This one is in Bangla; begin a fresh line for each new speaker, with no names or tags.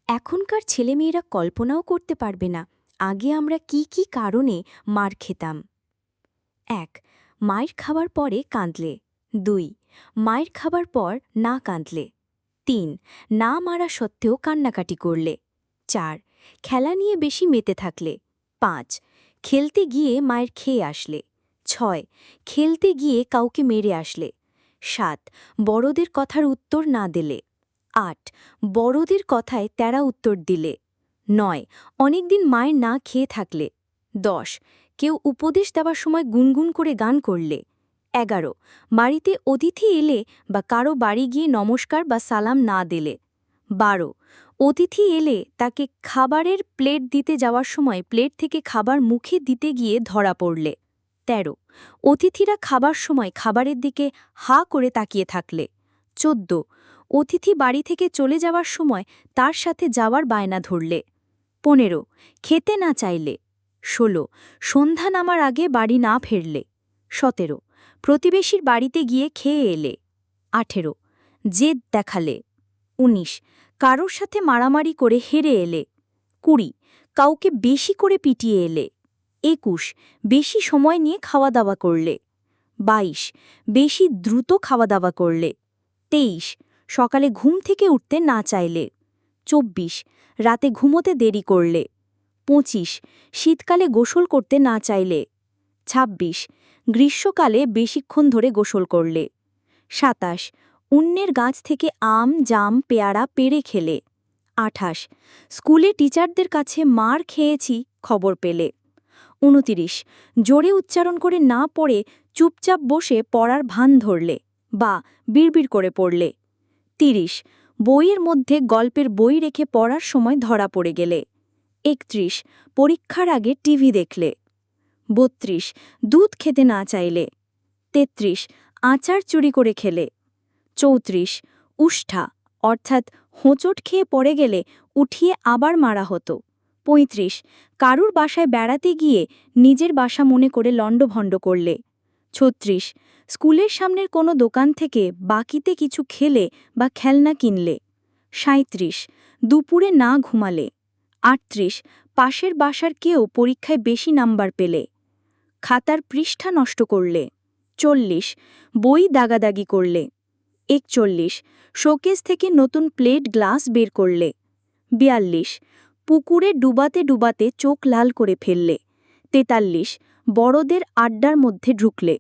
এখনকার ছেলেমেয়েরা কল্পনাও করতে পারবে না আগে আমরা কি কি কারণে মার খেতাম। ১. মায়ের খাবার পরে কাঁদলে। ২. মায়ের খাবার পর না কাঁদলে। ৩. না মারা সত্ত্বেও কান্নাকাটি করলে। ৪. খেলা নিয়ে বেশি মেতে থাকলে। ৫. খেলতে গিয়ে মায়ের খেয়ে আসলে। ৬. খেলতে গিয়ে কাউকে মেরে আসলে। ৭. বড়দের কথার উত্তর না দিলে। ৮. বড়দের কথায় তেরা উত্তর দিলে। ৯. অনেকদিন মায়ের না খেয়ে থাকলে। ১০. কেউ উপদেশ দেওয়ার সময় গুনগুন করে গান করলে। ১১. বাড়িতে অতিথি এলে বা কারো বাড়ি গিয়ে নমস্কার বা সালাম না দিলে। ১২. অতিথি এলে তাকে খাবারের প্লেট দিতে যাওয়ার সময় প্লেট থেকে খাবার মুখে দিতে গিয়ে ধরা পড়লে। ১৩. অতিথিরা খাবার সময় খাবারের দিকে হা করে তাকিয়ে থাকলে। ১৪. অতিথি বাড়ি থেকে চলে যাওয়ার সময় তার সাথে যাওয়ার বায়না ধরলে। ১৫. খেতে না চাইলে। ১৬. সন্ধ্যা নামার আগে বাড়ি না ফিরলে। ১৭. প্রতিবেশীর বাড়িতে গিয়ে খেয়ে এলে। ১৮. জেদ দেখালে। ১৯. কারোর সাথে মারামারি করে হেরে এলে। ২০. কাউকে বেশি করে পিটিয়ে এলে। ২১. বেশি সময় নিয়ে খাওয়া দাওয়া করলে। ২২. বেশি দ্রুত খাওয়া দাওয়া করলে। ২৩. সকালে ঘুম থেকে উঠতে না চাইলে। ২৪. রাতে ঘুমোতে দেরি করলে। ২৫. শীতকালে গোসল করতে না চাইলে। ২৬. গ্রীষ্মকালে বেশিক্ষণ ধরে গোসল করলে। ২৭. অন্যের গাছ থেকে আম জাম পেয়ারা পেড়ে খেলে। ২৮. স্কুলে টিচারদের কাছে মার খেয়েছি খবর পেলে। ২৯. জোরে উচ্চারণ করে না পড়ে চুপচাপ বসে পড়ার ভান ধরলে বা বিড়বিড় করে পড়লে। ৩০. বইয়ের মধ্যে গল্পের বই রেখে পড়ার সময় ধরা পড়ে গেলে। ৩১. পরীক্ষার আগে টিভি দেখলে। ৩২. দুধ খেতে না চাইলে। ৩৩. আচার চুরি করে খেলে। ৩৪. উষ্ঠা অর্থাৎ হোঁচট খেয়ে পড়ে গেলে উঠিয়ে আবার মারা হতো। ৩৫. কারুর বাসায় বেড়াতে গিয়ে নিজের বাসা মনে করে লণ্ডভণ্ড করলে। ৩৬. স্কুলের সামনের কোনো দোকান থেকে বাকিতে কিছু খেলে বা খেলনা কিনলে। ৩৭. দুপুরে না ঘুমালে। ৩৮. পাশের বাসার কেউ পরীক্ষায় বেশি নাম্বার পেলে। খাতার পৃষ্ঠা নষ্ট করলে। ৪০. বই দাগাদাগি করলে। ৪১. শোকেস থেকে নতুন প্লেট গ্লাস বের করলে। ৪২. পুকুরে ডুবাতে ডুবাতে চোখ লাল করে ফেললে। ৪৩. বড়দের আড্ডার মধ্যে ঢুকলে।